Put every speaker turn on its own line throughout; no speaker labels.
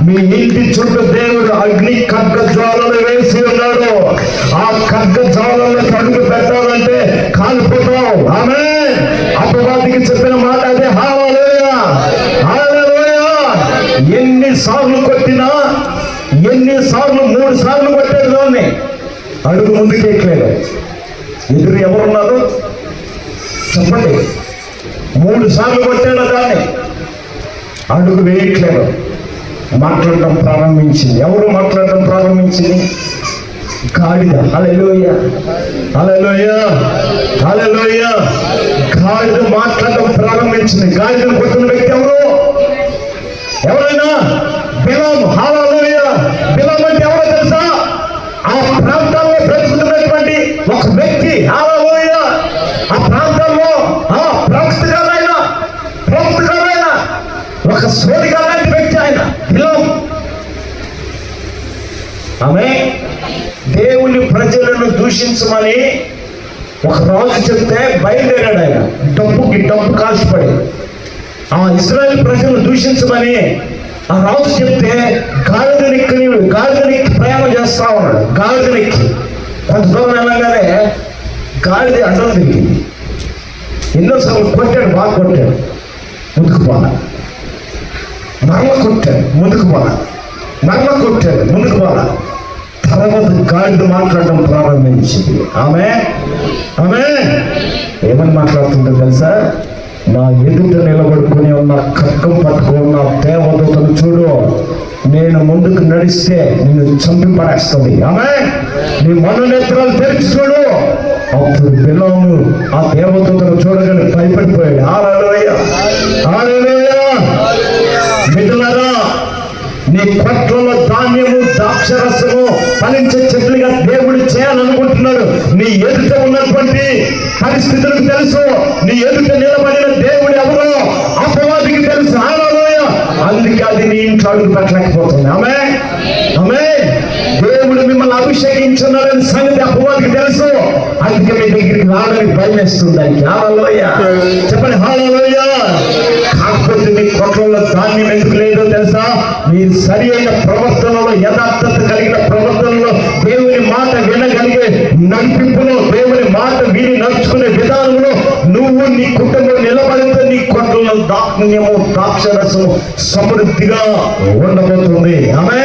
మీ ఇంటి చుట్టూ దేవుడు అగ్ని ఖడ్గ జ్వాలలు వేసి ఉన్నాడు. ఆ ఖడ్గ జ్వాలలో అడుగు పెట్టాలంటే కాలిపోతావు. ఆమేన్. అపవాదికి చెప్పిన మాట అదే. హల్లెలూయా, హల్లెలూయా. ఎన్నిసార్లు కొట్టినా, ఎన్నిసార్లు 3 సార్లు కొట్టేది దాన్ని అడుగు ముందుకు ఎక్కలేదు. ఎదురు ఎవరున్నారు చెప్పండి? 3 సార్లు కొట్టాడు దాన్ని, అడుగు వేయట్లేదు. మాట్లాడడం ప్రారంభించింది. ఎవరు మాట్లాడడం ప్రారంభించింది? గాడిద. హల్లెలూయా, హల్లెలూయా, హల్లెలూయా. గాడిద మాట్లాడడం ప్రారంభించింది. గాడిదను కొట్టిన వ్యక్తి ఎవరు? ఎవరైనా? బిలాము. హల్లెలూయా. బిలాము అంటే ఎవరో తెలుసా? ఆ ప్రాంతాల్లో బ్రతుకుతున్నటువంటి ఒక వ్యక్తి. హల్లెలూయా. ఆ ప్రాంతాల్లో ప్రవక్తగారైన ఒక సోదిగా లాంటి వ్యక్తి ఆయన బిలాము. ఆమె దేవుని ప్రజలను దూషించమని ఒక రాజు చెప్తే బయలుదేరాడు ఆయన. డబ్బు కాల్చిపడి ఆ ఇశ్రాయేలు ప్రజలను దూషించమని ఆ రాజు చెప్తే గాడిదనెక్కి ప్రయాణం చేస్తా ఉన్నాడు. గాడిదనెక్కి కొంత దూరం వెళ్ళగానే గాడిద అడ్డం తిరిగింది. ఎన్నోసార్లు కొట్టాడు, బాగా కొట్టాడు, ముందుకు పోలా. మరల కొట్టాడు, ముందుకు పోలా. మరల కొట్టాడు, ముందుకు పోలా. తర్వాత గాడిద మాట్లాడడం ప్రారంభించింది. ఆమె ఏమని మాట్లాడుతుందో తెలుసా? నా ఎదుట నిలబడుకుని ఉన్న ఖడ్గం పట్టుకున్న దేవదూతను చూడు, నేను ముందుకు నడిస్తే నిన్ను చంపి పడేస్తుంది. ఆమె నీ మనోనేత్రాలు తెరిచి చూడు. అప్పుడు బిలాము ఆ దేవదూతను చూడగానే భయపడిపోయాడు. హల్లెలూయా, హల్లెలూయా. మిత్రులారా, నీ కొట్లలో ధాన్యము, ద్రాక్షరసము ఫలించే చెట్లుగా దేవుడు చేయాలనుకుంటున్నాడు. నీ ఎదుట ఉన్నటువంటి పరిస్థితులకు తెలుసు. నీ ఎదుట నిలబడిన దేవుడు ఎవరో అపవాదికి తెలుసు. హల్లెలూయా. అందుకే అది నీ ఇంట్లో అడుగు పెట్టలేకపోతుంది. ఆమేన్, ఆమేన్. దేవుడు మిమ్మల్ని అభిషేకించున్నాడని సంగతి అపవాదికి తెలుసు. అందుకే మీ దగ్గరికి రావడానికి భయం వేస్తుంది దానికి. హల్లెలూయా చెప్పండి. హల్లెలూయా. కాకపోతే మీ కొట్లలో ధాన్యం ఎందుకు లేదో తెలుసా? మీరు సరి అయిన ప్రవర్తనలో, యథార్థత కలిగిన ప్రవర్తనలో, దేవుని మాట వినగలిగే నడిపింపులో, దేవుని మాట విని నడుచుకునే విధానంలో నువ్వు నీ కుటుంబం నిలబడితే నీ కొట్లలో ధాన్యము, ద్రాక్షరసము సమృద్ధిగా ఉండబోతుంది. ఆమె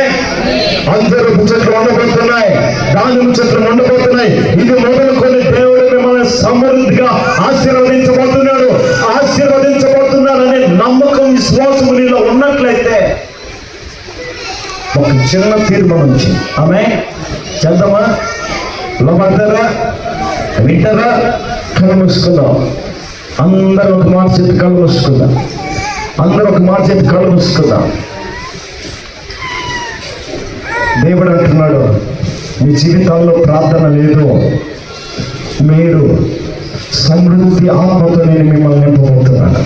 అందరూ చెట్లు ఉండబోతున్నాయి, దానిమ్మ చెట్లు ఉండబోతున్నాయి. ఇది మొదలుకొని దేవుడు మిమ్మల్ని సమృద్ధిగా ఆశీర్వదించబోతున్నాడు. ఆశీర్వదించబోతున్నారనే నమ్మకం, విశ్వాసం నీలో ఉన్నట్లయితే ఒక చిన్న తీర్మానం వచ్చింది. ఆమె చేద్దామా? లోపడతారా? వింటారా? కళ్ళు మూసుకుందాం. అందరూ ఒక మాట చేతి కళ్ళు మూసుకుందాం. అందరూ ఒక మాట చేతి కళ్ళు మూసుకుందాం. దేవుడు అంటున్నాడు, మీ జీవితాల్లో ప్రార్థన లేదు, మీరు సమృద్ధి ఆత్మతో నేను మిమ్మల్ని నింపబోతున్నాను.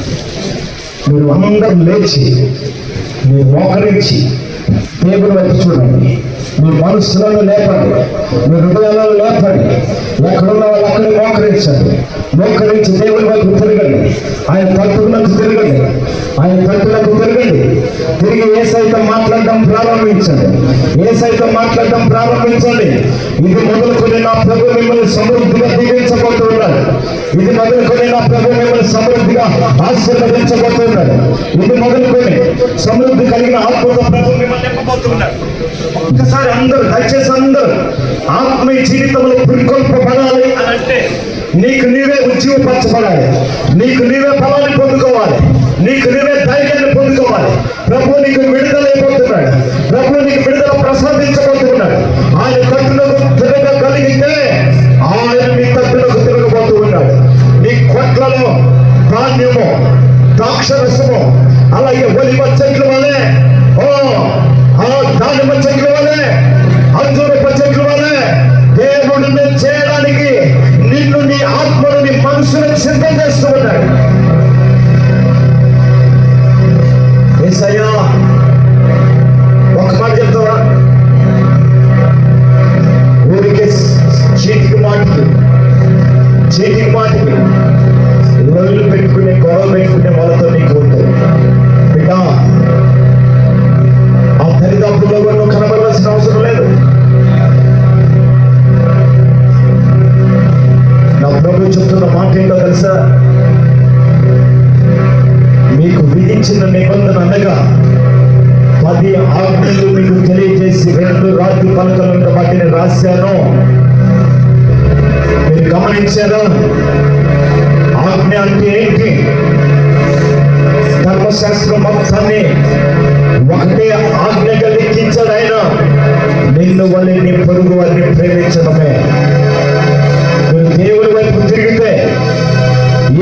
మీరు అందరూ లేచి, మీరు మోకరించి దేవుని వైపు చూడండి. మీ మనస్సులను లేపండి, మీ హృదయాలను లేపండి. ఎక్కడున్న వాళ్ళు అక్కడే మోకరించండి. మోకరించి దేవుని వైపు తిరగండి. ఆయన తట్టులకు తిరగండి, ఆయన తట్టులకు తిరగండి. తిరిగి యేసయ్యతో మాట్లాడడం ప్రారంభించండి. యేసయ్యతో మాట్లాడడం ప్రారంభించండి. ఇది మొదలుకొని నా ప్రభు మిమ్మల్ని సమృద్ధిగా దీవించబోతున్నాడు. ఇది మొదలుకొని నా ప్రభు మిమ్మల్ని సమృద్ధిగా ఆశీర్వదించబోతున్నాడు. ఇది మొదలుకొని సమృద్ధి కలిగిన ఆత్మతో ప్రభు మిమ్మల్ని నింపబోతున్నాడు. ఒక్కసారి అందరూ, దయచేసి అందరూ ఆత్మీయ జీవితంలో పురికొల్పబడాలి అని అంటే నీకు నీవే ఉజ్జీవపరచబడాలి. నీకు నీవే ఫలాన్ని పొందుకోవాలి. నీకు నీవే ధైర్యాన్ని పొందుకోవాలి. ప్రభు నీకు విడుదలైపోతున్నాడు. ప్రభు నీకు విడుదల ప్రసాదించబోతున్నాడు. ఆయన తట్టులకు తిరగగలిగితే ఆయన నీ తట్టులకు తిరగబోతూ ఉన్నాడు. నీ కొట్లలో ధాన్యము, ద్రాక్షరసము, అలాగే ఒలివ చెట్ల వలె, దానిమ్మ చెట్ల వలె, అంజూరపు చెట్ల వలె దేవుడిని చేయడానికి నిన్ను, నీ ఆత్మను, నీ మనసును సిద్ధం చేస్తూ ఉన్నాడు. ఆజ్ఞలు మీకు తెలియజేసి 2 రాతి పలకల వాటిని రాశాను. మీరు గమనించారా? ఆజ్ఞ అంటే ఏంటి? ధర్మశాస్త్రం మొత్తాన్ని ఒకటే ఆజ్ఞగా లెక్కించాడు ఆయన. నిన్ను వలె నీ పొరుగు వారిని ప్రేమించడమే. మీరు దేవుడి వైపు తిరిగితే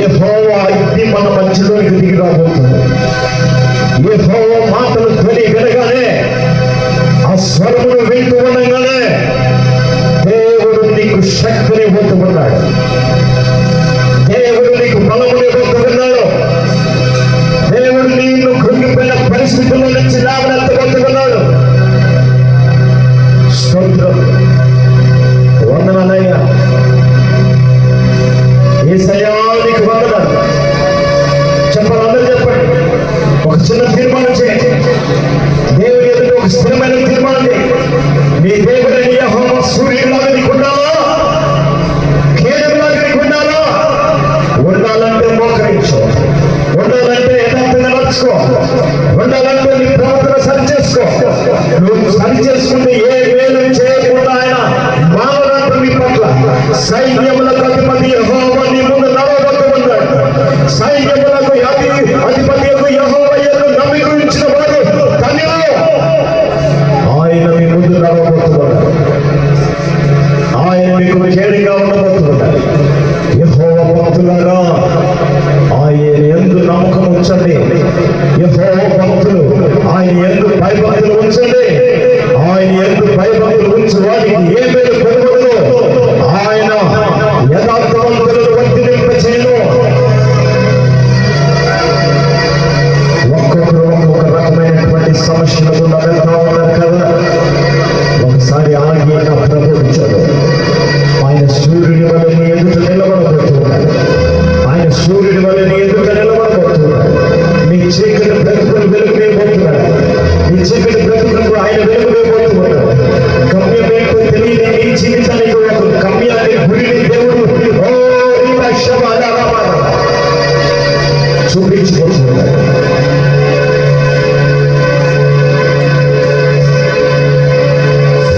యెహోవా అగ్ని మన మధ్యలోకి దిగి రాబోతుంది. యెహోవా మాటలు ధ్వని వినగానే, ఆ స్వరమును వింటూ ఉండగానే దేవుడు నీకు శక్తిని ఇవ్వబోతున్నాడు. దేవుడు నీకు బలముని ఇవ్వబోతున్నాడు. దేవుడు నిన్ను కృంగిపోయిన పరిస్థితుల్లో నుంచి లేవనెత్తబోతున్నాడు. స్తోత్రం. వందనాలయ్యా. యేసయ్యా నీకు వందనాలు. చెప్పండి, అందరూ చెప్పండి. ఒక చిన్న తీర్మానం చేయండి. దేవుడి ఎదుట ఒక స్థిరమైన తీర్మానం చేయండి. నీ దేవుడైన యెహోవా సూర్యుడిలాగా నీకు ఉండాలా? కేడలాగా నీకు ఉండాలా? ఉండాలంటే మోకరించు. ఉండాలంటే యథార్థంగా నడుచుకో. ఉండాలంటే నీ ప్రవర్తన సరి చేసుకో. నువ్వు సరి చేసుకుంటే ఏ మేలు చేయకుండా ఆయన మానవుడు నీ పట్ల. సైన్యములకు అధిపతి యెహోవా నీ ముందు నడవబోతున్నాడు. సైన్యములకు అధిపతి యెహోవా యందు నమ్మిక ఉంచిన వారు ధన్యులు. ఆయన మీ ముందు నడవబోతున్నాడు. ఆయన మీకు కేడిగా ఉండబోతున్నాడు. యెహోవా భక్తులారా, ఆయన యందు నమ్మకం ఉంచండి. యెహోవా భక్తులు ఆయన యందు భయభక్తులు ఉంచండి. ఆయన యందు భయభక్తులు ఉంచు వారికి ఏ పేరు పెరగదు. ఆయన యథార్థవంతులను వర్తింప చేయను. ఒక్కొక్కరు ఒక్కొక్క రకమైనటువంటి సమస్యలకు వెళ్తా ఉన్నారు కదా. ఒకసారి ఆగి నా ప్రభుత్వాడు. ఆయన సూర్యుడి వల్ల నీ ఎదుట నిలబడబోతున్నాడు. ఆయన సూర్యుడి వల్ల నీ ఎదుట నిలబడబోతున్నాడు. నీ చీకటి బ్రతుకులు వెలుగులేబోతున్నాడు. నీ చీకటి బ్రతుకులకు ఆయన వెలుగులేబోతున్నాడు. గమ్యం ఏంటో తెలియని నీ జీవితానికి ఒక గమ్యాన్ని, గురిని దేవుడు చూపించబోతున్నాడు.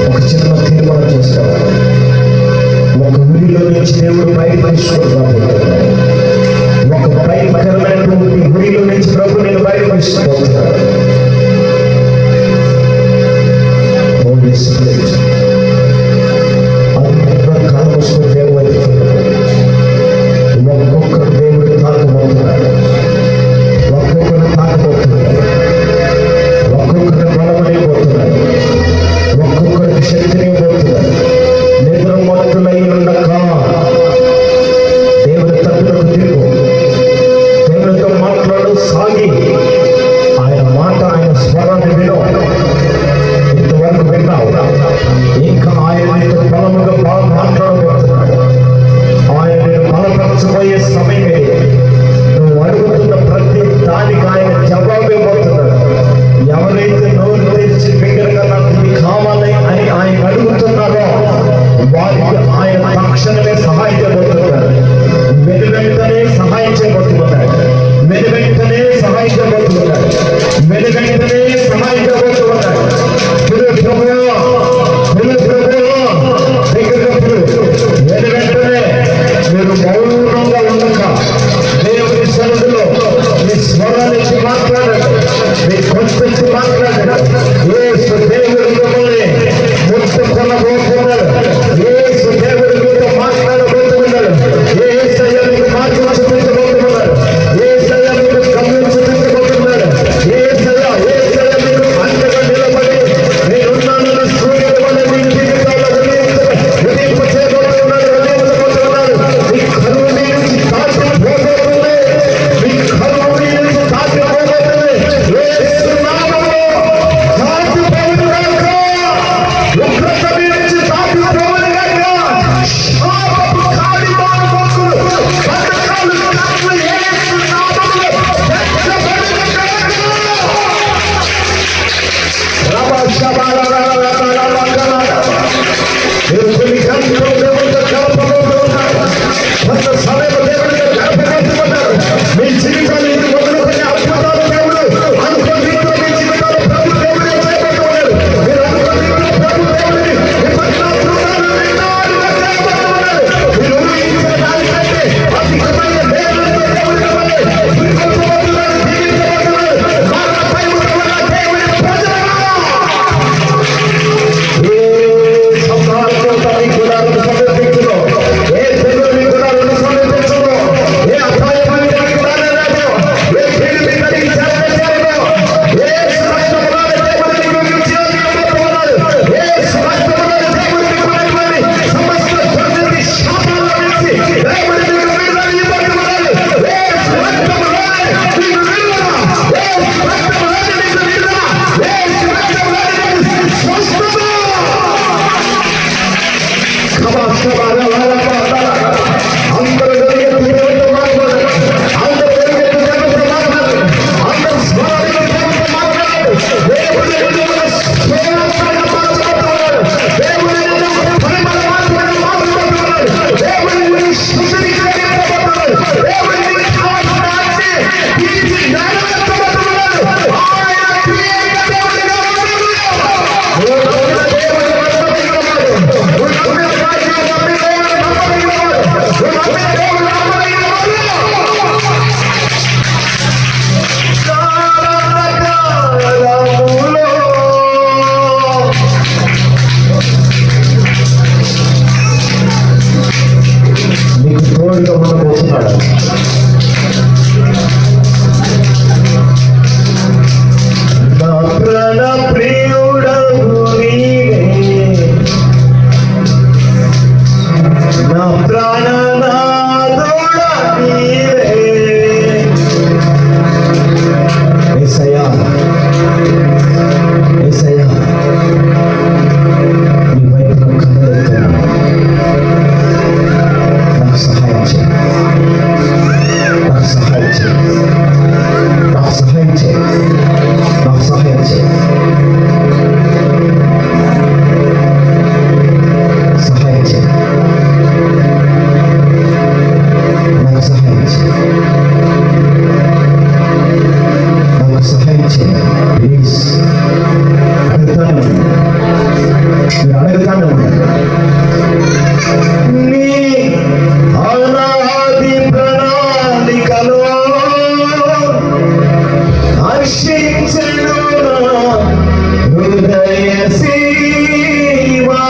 ఒక చిన్న తీర్మానం చేస్తాడు. ఒక ఊరిలో నుంచి దేవుడు బయట తీసుకొని రాబోతున్నాడు. ఒక భయంకరమైనటువంటి ఊరిలో నుంచి ప్రభు నేను బయట తీసుకుపోతున్నాడు. హోలీ స్పిరిట్ అందరూ కానుకొని దేవుడు ఒక్కొక్కరు దేవుడు తాకబోతున్నాడు. ఒక్కొక్కరు తాకబోతున్నాడు. ఒక్కొక్కరిని బలమనిపోతున్నాడు. ఒక్కొక్కరికి శక్తిని పోతున్నాడు. నిద్ర మొత్తులై ఉండక దేవుడి తప్పులకు తిరుగు. దేవుడితో మాట్లాడు సాగి. ఆయన మాట, ఆయన స్వరాన్ని విను. ఇంతవరకు విన్నావు. ఇంకా ఆయన నీతో బలముగా బాగా మాట్లాడబోతున్నాడు. ఆయన నేను బలపరచబోయే సమయమే. నువ్వు అడుగుతున్న ప్రతి దానికి ఆయన జవాబు ఇవ్వబోతున్నాడు. ఎవరైతే నోరు తెరిచి బిగ్గరగా నాకు ఇది కావాలి అని ఆయన అడుగుతున్నారో వారికి ఆయన తక్షణమే సహాయం చేయబోతున్నాడు. వెనువెంటనే సహాయం చేయబోతున్నాడు. వెనువెంటనే సహాయం చేయబోతున్నాడు. వెనువెంటనే సహాయం చేయబోతున్నాడు. వెనువెంటనే మీరు మౌనంగా ఉండక దేవుని సన్నిధిలో మీ స్వరానికి మాట్లాడండి. మీ కొంచెం మాట్లాడండి. యేసు దేవుడు మిమ్మల్ని ముట్టుకొనబోతున్నాడు. యేసు దేవుడు మీతో మాట్లాడబోతున్నాడు. యేసయ్య మీకు మార్గం చూపించబోతున్నాడు. యేసయ్య మీకు గమ్యం చూపించబోతున్నాడు. యేసయ్య అడుగుతానే ఉంది. మీరు అడుగుతానే ఉంది. నీ అనాది ప్రణాళికలో హర్షించెను నా హృదయ సీమా.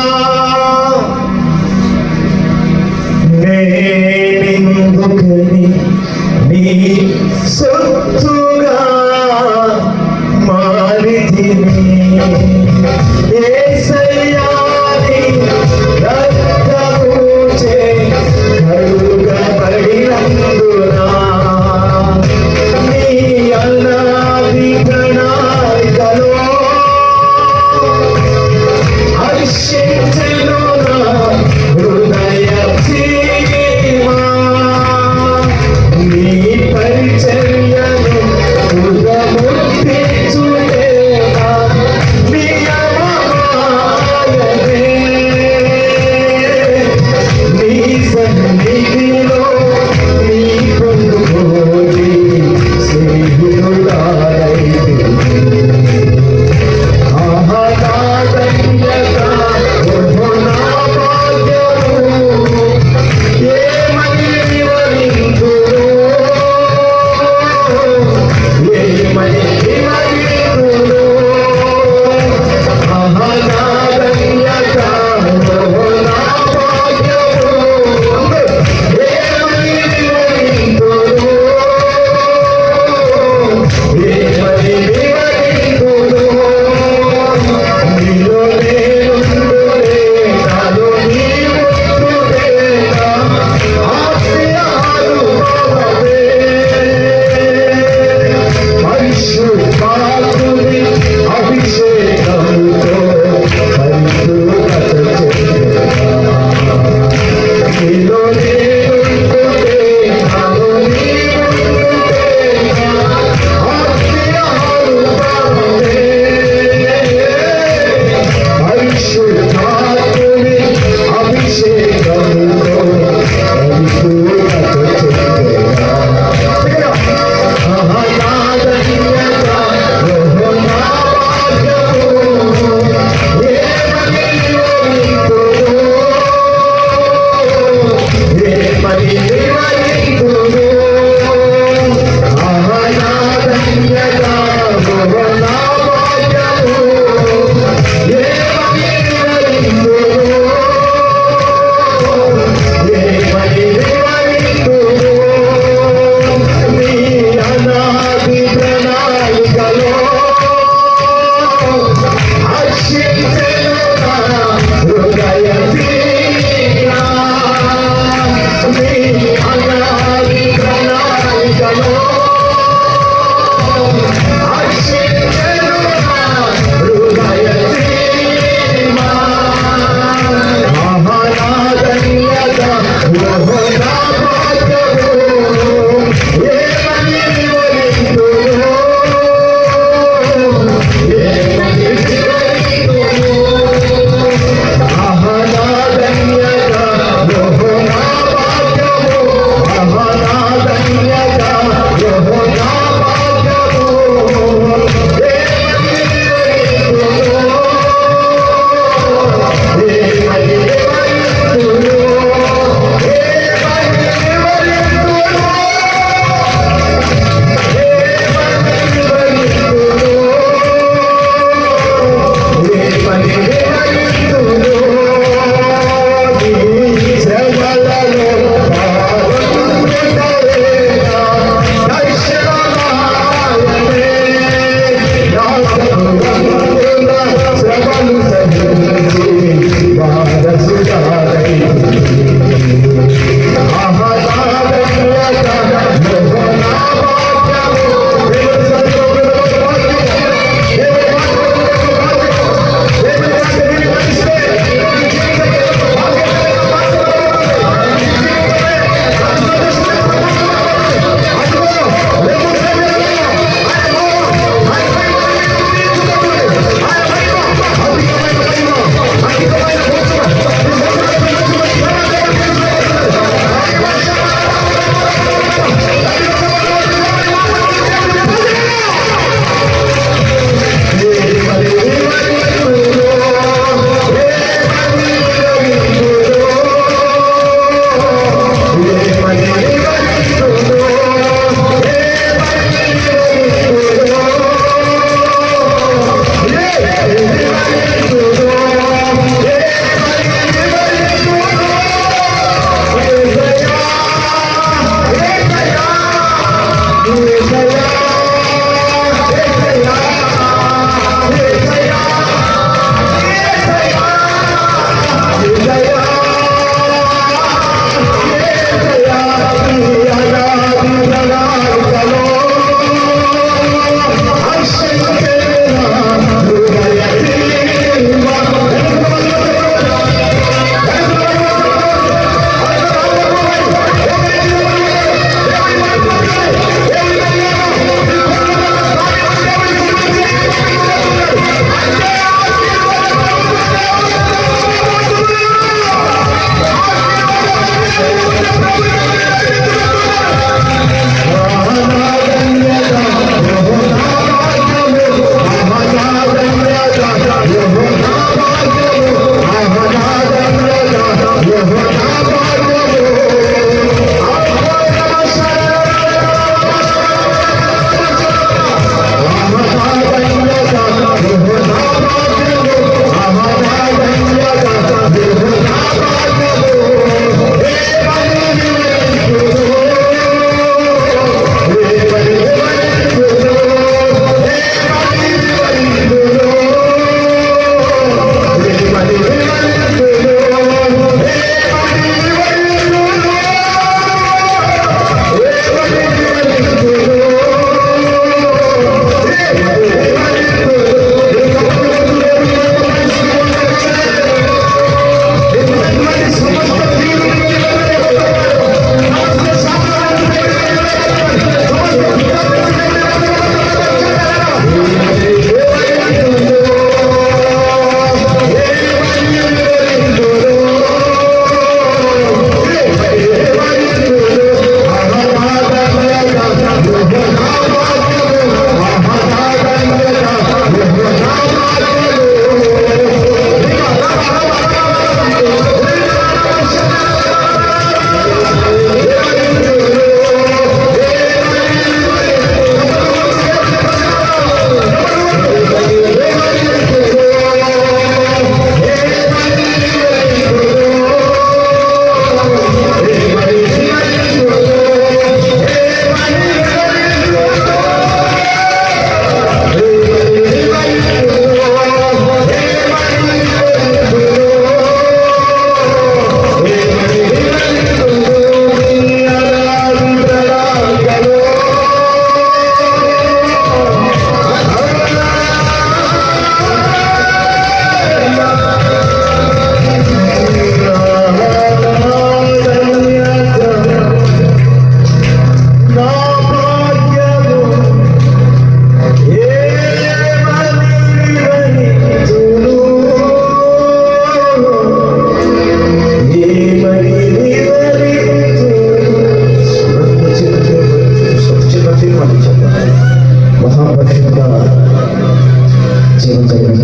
నేనెందుకని నీ సొత్తుగా మారితిని. యేసయ్యా నీ రక్తముచే కడుగబడినందున నీ అనాది ప్రణాళికలో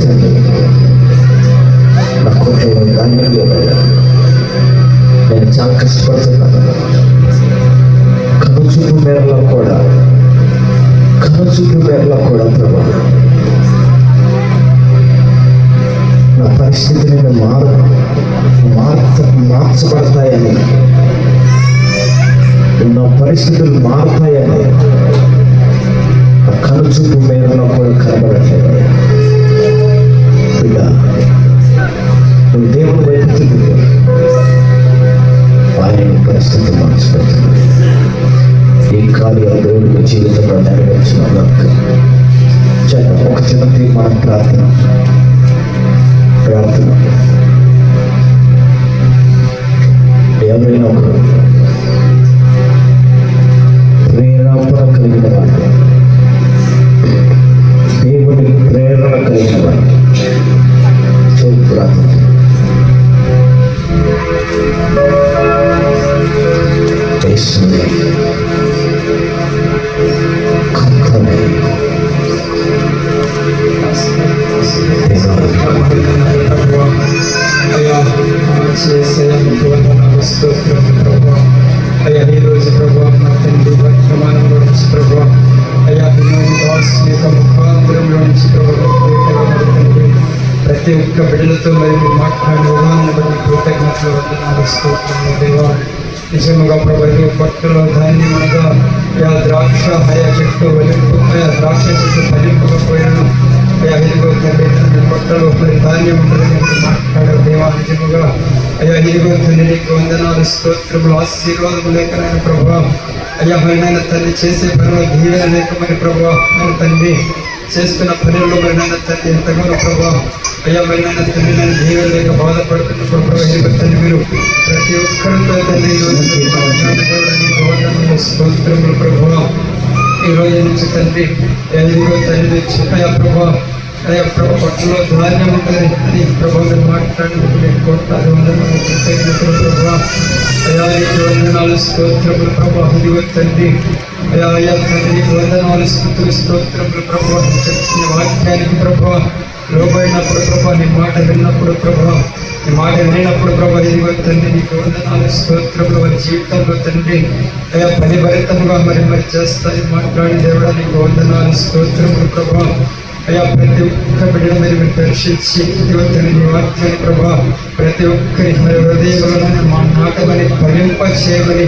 తండ్రి, నా కొట్లో ధాన్యం లేదయ్యా, నేను చాలా కష్టపడుతున్నాను. కనుచూపు మేరలో కూడా ప్రభా నా పరిస్థితిని మార్చబడతాయని, నా పరిస్థితులు మారుతాయని నా కనుచూపు మేరలో కూడా కనబడట్లేదు. బిడ్డ, నువ్వు దేవుని వైపు తిరిగి ఆయన పరిస్థితి మార్చిపెడుతుంది. ఈ కార్యం దేవుడికి జీవితంలో నెరవేర్చిన ఒక చిన్న తీర్మానం ప్రార్థన ఎవరైనా ఒకరు ప్రేరేపణ కలిగిన వాడు, దేవుని ప్రేరణ కలిగిన వాడు ప్రార్థన
అయ్యా ఈ రోజు ప్రభావ నా తండ్రి వర్తమానంలో నుంచి ప్రభావ అయ్యా ముఖాంతరంలో నుంచి తండ్రి ప్రతి ఒక్క బిడ్డలతో మరి మీరు మాట్లాడిన విధానాన్ని బట్టి కృతజ్ఞతలు వందనాలు దేవా. నిజంగా ప్రభు పట్టులో ధాన్యం అనగా అయా ద్రాక్ష అయా చెట్టు అయా ద్రాక్ష చెట్టు ఫలింపకపోయినా అయా ఇదిగో తండ్రి పట్టలో మరి ధాన్యం ఉంటుందని మాట్లాడారు దేవా. నిజముగా అయ్యా ఇదిగో తండ్రి నీకు వందనాలు, స్తోత్రములు, ఆశీర్వాదము లేకనైనా ప్రభావ అయ్యా మరినైనా తల్లి చేసే పనిలో దీవెన లేకమని ప్రభావ నేను తండ్రి చేస్తున్న పనుల్లో మరినైనా తల్లి ఎంతగానో ప్రభావ అయ్యా మరినైనా తండ్రి నేను దీవెన లేక బాధపడుతున్నప్పుడు ప్రభావ ఇదిగో తండ్రి మీరు ప్రతి ఒక్కరితో తండ్రి స్తోత్రములు ప్రభావ. ఈ రోజు నుంచి తండ్రి ఇదిగో తండ్రి అయ్యా ప్రభావ అయ్యా ప్రభు పట్టులో ధాన్యం ఉంటుంది అని ప్రభావం మాట్లాడినప్పుడు కోట్లాది వందనాలు కృతజ్ఞతలు ప్రభావ. అయ్యా నీకు వందనాలు, స్తోత్రములు ప్రభావ. ఇదిగో తండ్రి అయ్యా తండ్రి వందనాలు, స్తుతులు, స్తోత్రములు ప్రభావ. చెప్పిన వాక్యానికి ప్రభావ లోబడినప్పుడు ప్రభావ, నీ మాట విన్నప్పుడు ప్రభావ, నీ మాట వినప్పుడు ప్రభావ ఇదిగో తండ్రి నీకు వందనాలు, స్తోత్రములు. వారి జీవితంలో తండ్రి అయ్యా ఫలిభరితంగా మరి చేస్తాయి మాట్లాడి దేవుడా నీకు వందనాలు, స్తోత్రములు ప్రభావ. అయ్యా ప్రతి ఒక్క బిడ్డను మీరు దర్శించి తండ్రి నీ వాక్యాన్ని ప్రభావ ప్రతి ఒక్కరి హృదయంలో మా నాటమని ఫలింప చేయమని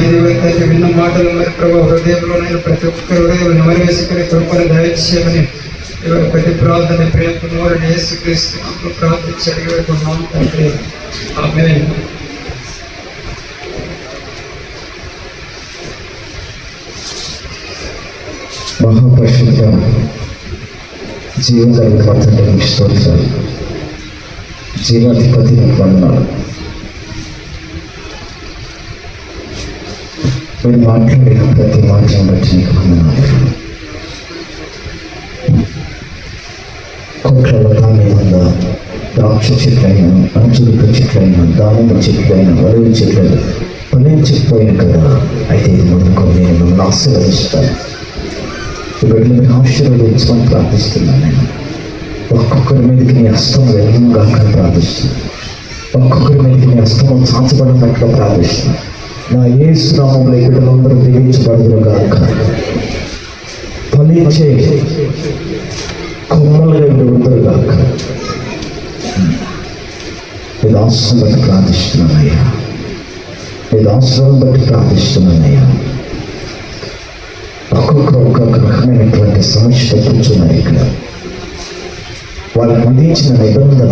ఇదిగో తండ్రి విన్న మాటలు మరి ప్రభావ హృదయంలో ప్రతి ఒక్కరి హృదయం నెమరేసుకుని కృపను దయచేయమని ప్రతి ప్రార్థన ప్రేమను యేసుక్రీస్తు ప్రార్థించి అడిగివేస్తున్నాం తండ్రి. ఆమేన్.
మహాపరిశుద్ధ జీవన స్తోత్రాలు, జీవాధిపతి వందనాలు. మీరు మాట్లాడిన ప్రతి మాటను బట్టి నీకు వందనాలు. కొట్లలో ధాన్యం ఉందా, ద్రాక్ష చెట్లైనా, అంచురుపు చెట్లైనా, దానిమ్మ చెట్లైనా, వలువ చెట్లైనా ఫలించకపోయిన కదా. అయితే ఇది ముందుకొని నేను మిమ్మల్ని ఆశీర్వదిస్తాను. వీళ్ళు మీరు ఆశీర్వదించమని ప్రార్థిస్తున్నాను. నేను ఒక్కొక్కరి మీదకి నీ హస్తం వెళ్ళనుగా ప్రార్థిస్తున్నాను. ఒక్కొక్కరి మీదకి నీ హస్తం చాచబడినట్లు ప్రార్థిస్తున్నాను. నా యేసు నామములో ఈ బిడ్డలందరూ దీవించబడుదురు గాక. ఫలించే కొమ్మలుగా విడుదరు గాక. ఇది ఆశ్రమం బట్టి ప్రార్థిస్తున్నానయ్యా, ఇది ఆశ్రమం బట్టి ప్రార్థిస్తున్నానయ్యా. ఒక్కొక్క రకమైనటువంటి సమస్యతో కూర్చున్నారు ఇక్కడ. వాళ్ళకి అందించిన నిబంధన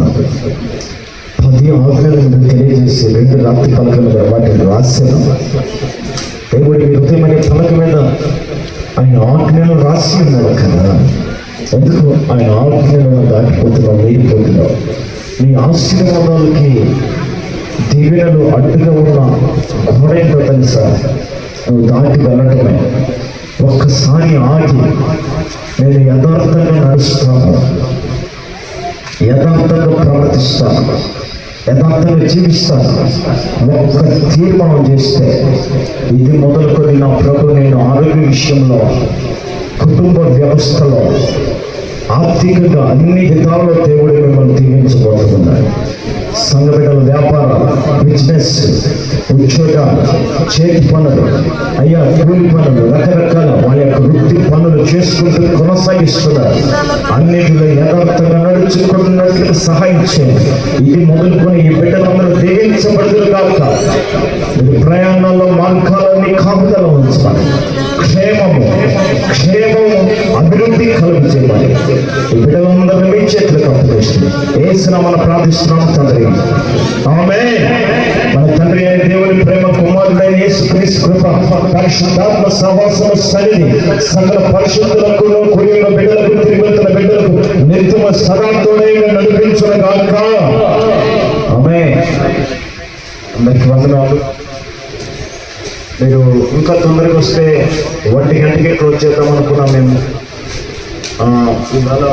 10 ఆజ్ఞలను తెలియజేసి 2 రాత్రి పలకలు వాటిని రాశాను. దేవుడి మీ హృదయం అనే పలక మీద ఆయన ఆజ్ఞలు రాసి ఉన్నాడు కదా. ఎందుకు ఆయన ఆజ్ఞలను దాటిపోతున్నావు, మీరిపోతున్నావు. నీ ఆశీర్వాదాలకి దీవెనలు అడ్డుగా ఉన్న గోడ ఏంటో తెలుసా? నువ్వు దాటి వెళ్ళటమే. ఒక్కసారి ఆగి నేను యథార్థంగా నడుస్తాను, యథార్థంగా ప్రవర్తిస్తాను, యథార్థంగా జీవిస్తాను. ఒక్క తీర్మానం చేస్తే ఇది మొదలుకొని నా ప్రభు నేను ఆరోగ్య విషయంలో, కుటుంబ వ్యవస్థలో, ఆర్థికంగా అన్ని విధాల్లో దేవుడు మిమ్మల్ని దీవించబోతున్నాడు. సంఘ బిడ్డల వ్యాపార, బిజినెస్, ఉద్యోగాలు, చేతి పనులు, అయ్యా కూలి పనులు, రకరకాల వాళ్ళ యొక్క వృత్తి పనులు చేసుకుంటూ కొనసాగిస్తున్నారు. అన్నిటిలో యథార్థంగా నడుచుకుంటున్నట్టు సహాయం చేయండి. ఇది మొదలుకొని ఈ బిడ్డలందరూ దీవించబడుతులు కాక మీరు ప్రయాణంలో మార్గాలన్నీ కాపుదల ఉంచాలి. క్షేమము అభివృద్ధి కలుగు చేయాలి. ఈ బిడ్డలందరూ మీ చేతులకు అప్పగిస్తుంది. ఏసునామమున ప్రార్థిస్తున్నాము తండ్రి, ఆమేన్. మన తండ్రి అయిన దేవుని ప్రేమ, కుమారుడైన యేసుక్రీస్తు కృప, పరిశుద్ధాత్మ సహవాసము సన్నిధి సకల పరిశుద్ధులకు కూడిన బిడ్డలకు, తిరిగి వెళ్తున్న బిడ్డలకు నిత్యము సదా తోడైన నడిపించును గాక. ఆమేన్. అందరికి వందనాలు. మీరు ఇంకా తొందరగా వస్తే 1 గంటకే క్లోజ్ చేద్దాం అనుకున్నాం మేము. ఇవాళ